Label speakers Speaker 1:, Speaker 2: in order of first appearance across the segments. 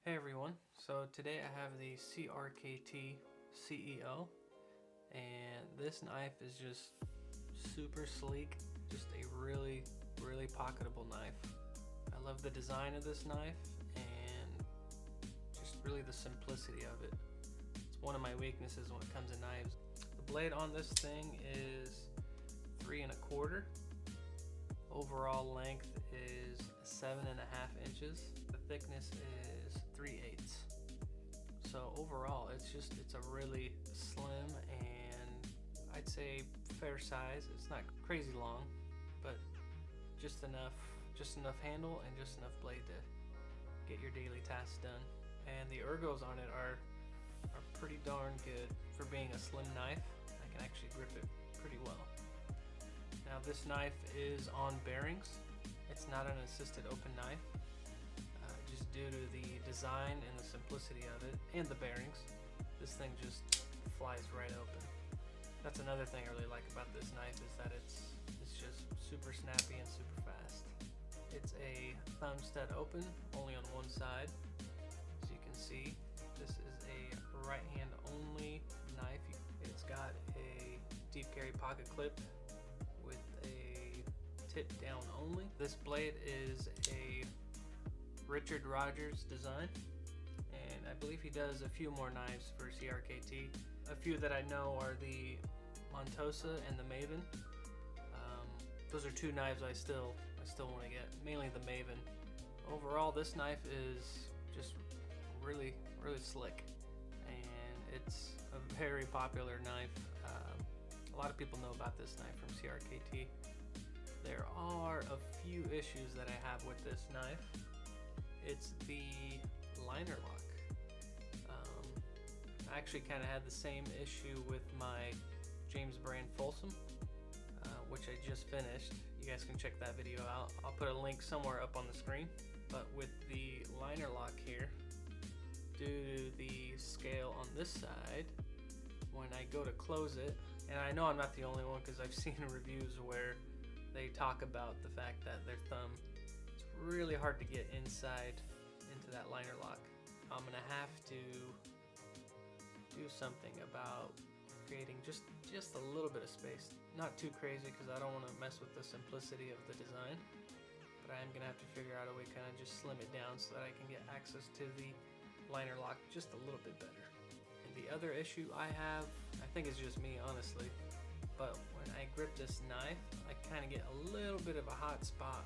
Speaker 1: Hey everyone, so today I have the CRKT CEO, and this knife is just super sleek, just a really pocketable knife. I love the design of this knife and just really the simplicity of it. It's one of my weaknesses when it comes to knives. The blade on this thing is 3 1/4. Overall length is 7.5 inches. The thickness is 3/8. So overall, it's a really slim and I'd say fair size. It's not crazy long, but just enough handle and just enough blade to get your daily tasks done. And the ergos on it are pretty darn good for being a slim knife. I can actually grip it pretty well. Now this knife is on bearings. It's not an assisted open knife, just due to the design and the simplicity of it and the bearings. This thing just flies right open. That's another thing I really like about this knife, is that it's just super snappy and super fast. It's a thumb stud open, only on one side. As you can see, this is a right hand only knife. It's got a deep carry pocket clip with a tip down only. This blade is a Richard Rogers design, and I believe he does a few more knives for CRKT. A few that I know are the Montosa and the Maven. Those are two knives I still want to get, mainly the Maven. Overall, this knife is just really slick, and it's a very popular knife. A lot of people know about this knife from CRKT. There are a few issues that I have with this knife. It's the liner lock. I actually kind of had the same issue with my James Brand Folsom, which I just finished. You guys can check that video out. I'll put a link somewhere up on the screen. But with the liner lock here, due to the scale on this side, when I go to close it, and I know I'm not the only one because I've seen reviews where they talk about the fact that their thumb, it's really hard to get inside into that liner lock. I'm gonna have to do something about creating just a little bit of space. Not too crazy because I don't want to mess with the simplicity of the design, but I am gonna have to figure out a way kind of just slim it down so that I can get access to the liner lock just a little bit better. And the other issue I have, I think it's just me honestly, but when I grip this knife, I kind of get a little bit of a hot spot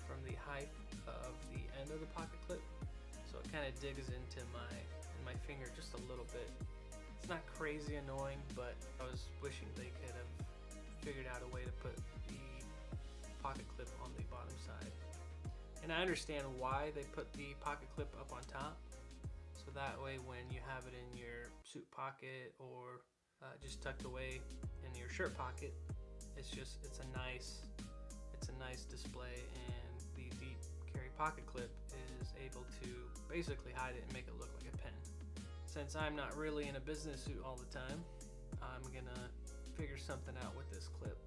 Speaker 1: from the height of the end of the pocket clip, so it kind of digs into my finger just a little bit. It's not crazy annoying, but I was wishing they could have figured out a way to put the pocket clip on the bottom side. And I understand why they put the pocket clip up on top, so that way when you have it in your suit pocket or just tucked away in your shirt pocket, it's a nice display, and the deep carry pocket clip is able to basically hide it and make it look like a pen. Since I'm not really in a business suit all the time, I'm gonna figure something out with this clip.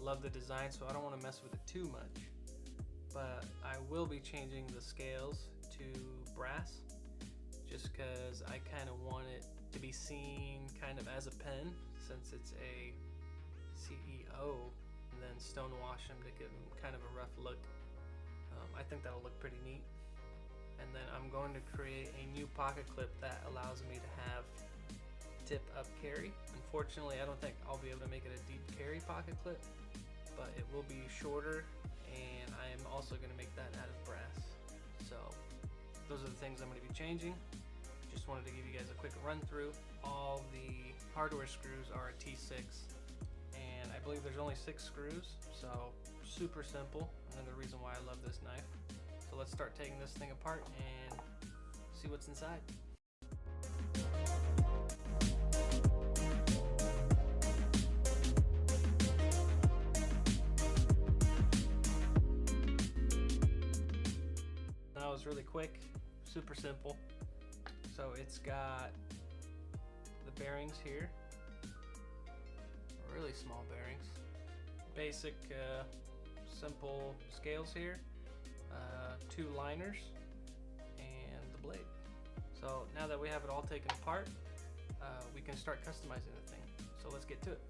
Speaker 1: Love the design, so I don't want to mess with it too much, but I will be changing the scales to brass just because I kind of want it to be seen kind of as a pen, since it's a CEO, and then stone wash them to give them kind of a rough look. I think that'll look pretty neat. And then I'm going to create a new pocket clip that allows me to have tip up carry. Unfortunately, I don't think I'll be able to make it a deep carry pocket clip, but it will be shorter, and I am also going to make that out of brass. So those are the things I'm going to be changing. Just wanted to give you guys a quick run through. All the hardware screws are a T6, and I believe there's only 6 screws, so super simple. Another reason why I love this knife. So let's start taking this thing apart and see what's inside. That was really quick, super simple. So it's got the bearings here, really small bearings, basic simple scales here, 2 liners, and the blade. that we have it all taken apart, we can start customizing the thing. So let's get to it.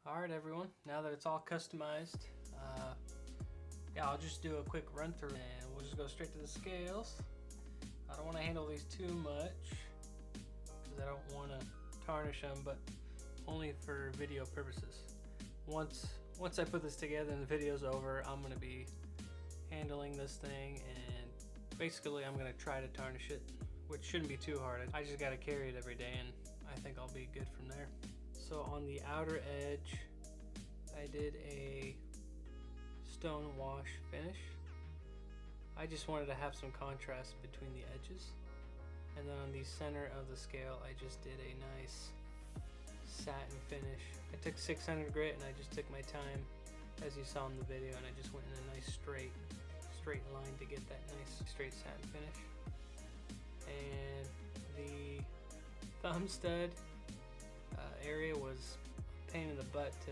Speaker 1: Alright everyone, now that it's all customized, yeah, I'll just do a quick run through and we'll just go straight to the scales. I don't want to handle these too much because I don't want to tarnish them, but only for video purposes. Once I put this together and the video's over, I'm going to be handling this thing, and basically I'm going to try to tarnish it, which shouldn't be too hard. I just got to carry it every day and I think I'll be good from there. So on the outer edge, I did a stone wash finish. I just wanted to have some contrast between the edges. And then on the center of the scale, I just did a nice satin finish. I took 600 grit and I just took my time, as you saw in the video, and I just went in a nice straight line to get that nice straight satin finish. And the thumb stud area was a pain in the butt to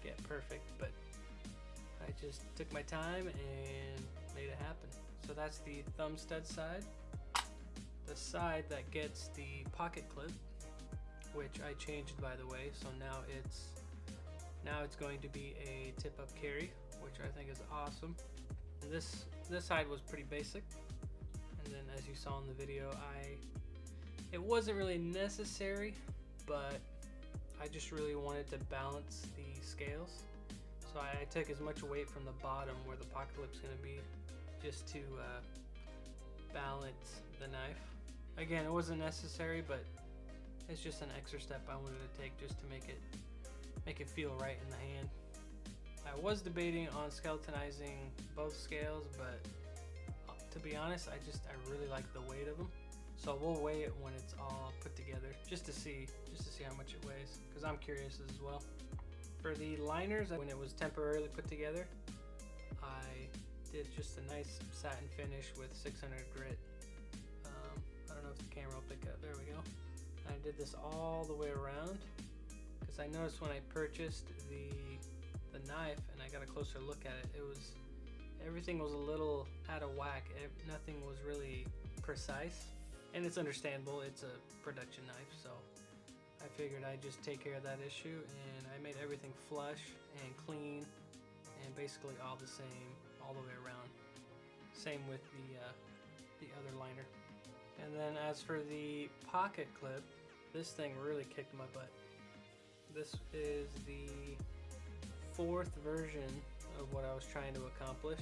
Speaker 1: get perfect, but I just took my time and made it happen. So that's the thumb stud side. The side that gets the pocket clip, which I changed by the way, so now it's going to be a tip-up carry, which I think is awesome. And this side was pretty basic, and then as you saw in the video, it wasn't really necessary, but I just really wanted to balance the scales. So I took as much weight from the bottom where the pocket clip's going to be, just to balance the knife. Again, it wasn't necessary, but it's just an extra step I wanted to take just to make it feel right in the hand. I was debating on skeletonizing both scales, but to be honest, I really like the weight of them. So we'll weigh it when it's all put together, just to see how much it weighs, because I'm curious as well. For the liners, when it was temporarily put together, I did just a nice satin finish with 600 grit. I don't know if the camera will pick up. There we go. I did this all the way around because I noticed when I purchased the knife and I got a closer look at it, everything was a little out of whack. Nothing was really precise, and it's understandable. It's a production knife, so I figured I'd just take care of that issue, and I made everything flush and clean and basically all the same all the way around. Same with the other liner. And then as for the pocket clip, this thing really kicked my butt. This is the 4th version of what I was trying to accomplish,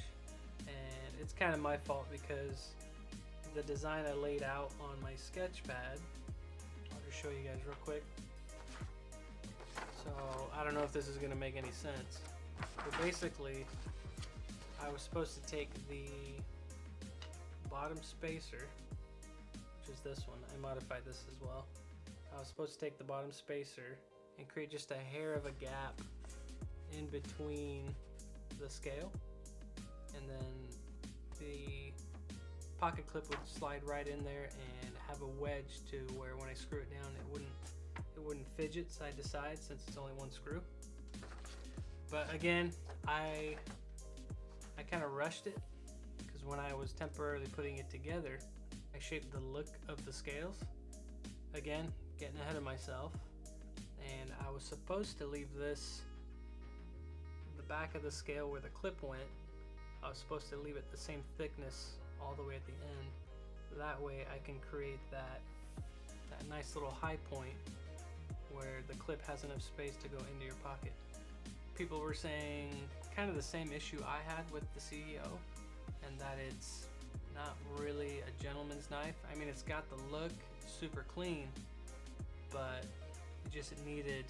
Speaker 1: and it's kind of my fault because the design I laid out on my sketch pad, I'll just show you guys real quick. So I don't know if this is going to make any sense, but basically I was supposed to take the bottom spacer, which is this one. I modified this as well. I was supposed to take the bottom spacer and create just a hair of a gap in between the scale, and then the pocket clip would slide right in there and have a wedge to where when I screw it down, it wouldn't fidget side to side since it's only one screw. But again, I kind of rushed it because when I was temporarily putting it together, I shaped the look of the scales. Again, getting ahead of myself, and I was supposed to leave this, the back of the scale where the clip went, I was supposed to leave it the same thickness all the way at the end. That way I can create that nice little high point where the clip has enough space to go into your pocket. People were saying kind of the same issue I had with the CEO, and that it's not really a gentleman's knife. I mean, it's got the look, super clean, but it just needed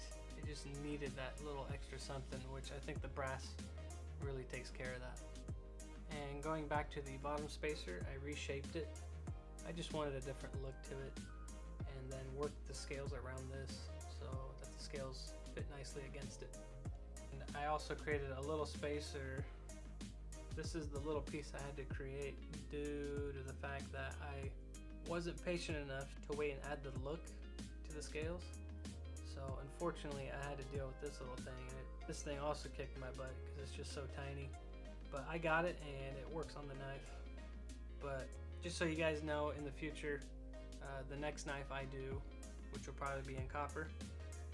Speaker 1: that little extra something, which I think the brass really takes care of that. And going back to the bottom spacer, I reshaped it. I just wanted a different look to it, and then worked the scales around this so that the scales fit nicely against it. And I also created a little spacer. This is the little piece I had to create due to the fact that I wasn't patient enough to wait and add the look to the scales. So unfortunately I had to deal with this little thing, and this thing also kicked my butt because it's just so tiny. But I got it and it works on the knife. But just so you guys know, in the future, the next knife I do, which will probably be in copper,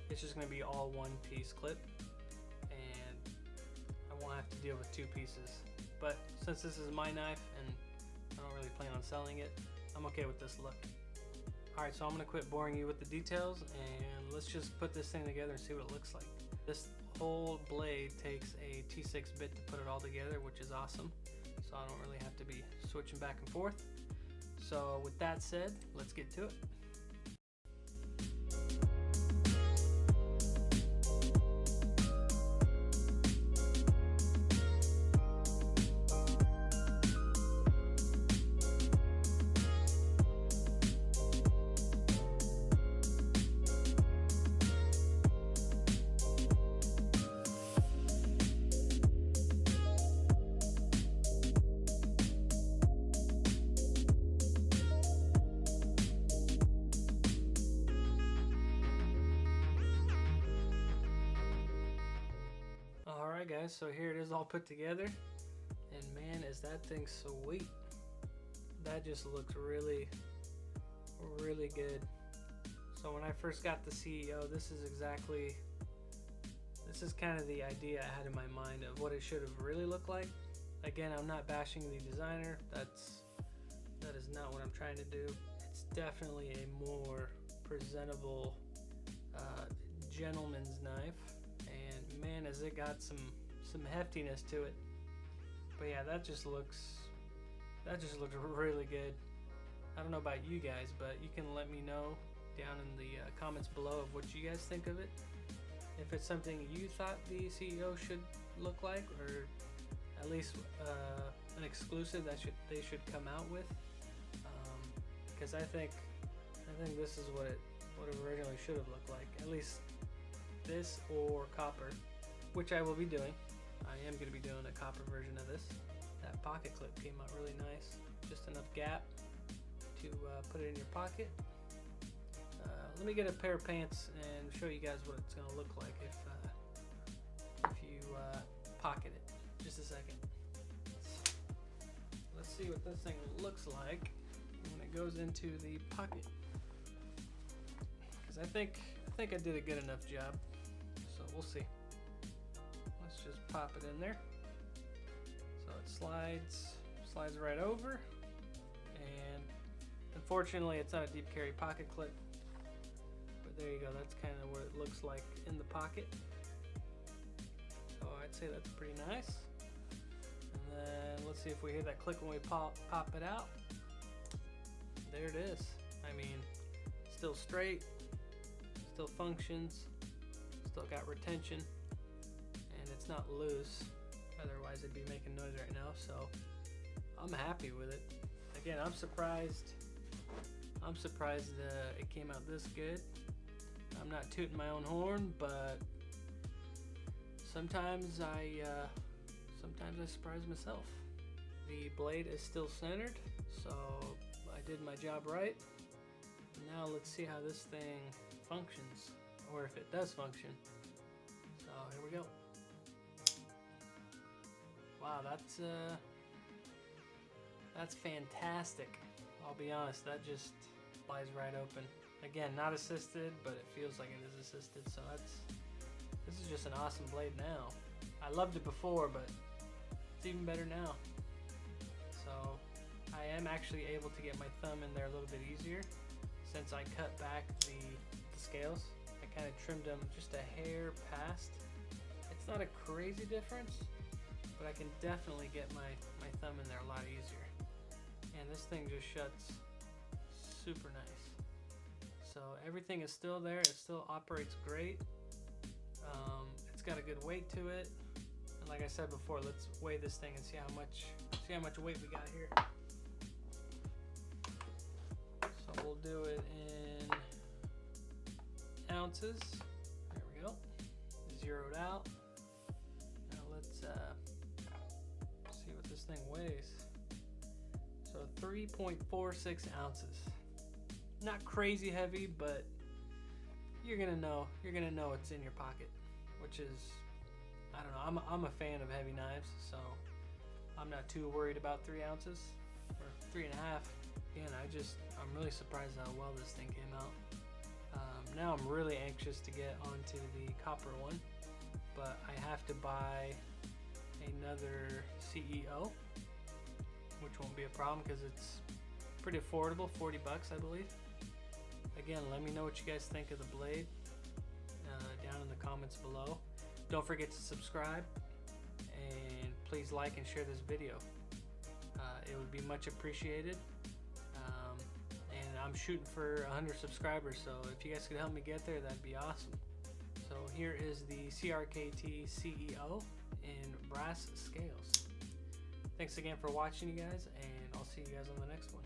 Speaker 1: it's just going to be all one piece clip. won't have to deal with 2 pieces. But since this is my knife and I don't really plan on selling it, I'm okay with this look. Alright, so I'm gonna quit boring you with the details and let's just put this thing together and see what it looks like. This whole blade takes a T6 bit to put it all together, which is awesome. So I don't really have to be switching back and forth. So with that said, let's get to it. Alright guys, so here it is all put together, and man, is that thing sweet. That just looks really good. So when I first got the CEO, this is kind of the idea I had in my mind of what it should have really looked like. Again, I'm not bashing the designer, that is not what I'm trying to do. It's definitely a more presentable gentleman's knife. And man, has it got some heftiness to it. But yeah, that just looks really good. I don't know about you guys, but you can let me know down in the comments below of what you guys think of it. If it's something you thought the CEO should look like, or at least an exclusive that they should come out with, because I think this is what it originally should have looked like. At least this or copper, which I will be doing. I am going to be doing a copper version of this. That pocket clip came out really nice. Just enough gap to put it in your pocket. Let me get a pair of pants and show you guys what it's going to look like if you pocket it. Just a second. Let's see what this thing looks like when it goes into the pocket. Because I think I did a good enough job. So we'll see. Let's just pop it in there. So it slides right over, and unfortunately it's not a deep carry pocket clip, but there you go. That's kind of what it looks like in the pocket. So I'd say that's pretty nice. And then let's see if we hear that click when we pop it out. There it is. I mean, still straight, still functions, still got retention, and it's not loose. Otherwise it'd be making noise right now. So I'm happy with it. Again, I'm surprised it came out this good. I'm not tooting my own horn, but sometimes I surprise myself. The blade is still centered, so I did my job right. Now let's see how this thing functions, or if it does function. So here we go. Wow, that's fantastic. I'll be honest, that just flies right open. Again, not assisted, but it feels like it is assisted. So this is just an awesome blade now. I loved it before, but it's even better now. So I am actually able to get my thumb in there a little bit easier since I cut back the scales. I kind of trimmed them just a hair past. It's not a crazy difference, but I can definitely get my thumb in there a lot easier. And this thing just shuts super nice. So everything is still there. It still operates great. It's got a good weight to it. And like I said before, let's weigh this thing and see how much weight we got here. So we'll do it in ounces. There we go. Zeroed out. Now let's see what this thing weighs. So 3.46 ounces. Not crazy heavy, but you're gonna know it's in your pocket, which is, I don't know, I'm a fan of heavy knives, so I'm not too worried about 3 ounces or 3.5. Again, I'm really surprised how well this thing came out. Now I'm really anxious to get onto the copper one, but I have to buy another CEO, which won't be a problem because it's pretty affordable, 40 bucks I believe. Again, let me know what you guys think of the blade down in the comments below. Don't forget to subscribe, and please like and share this video. It would be much appreciated. And I'm shooting for 100 subscribers, so if you guys could help me get there, that'd be awesome. So here is the CRKT CEO in brass scales. Thanks again for watching, you guys, and I'll see you guys on the next one.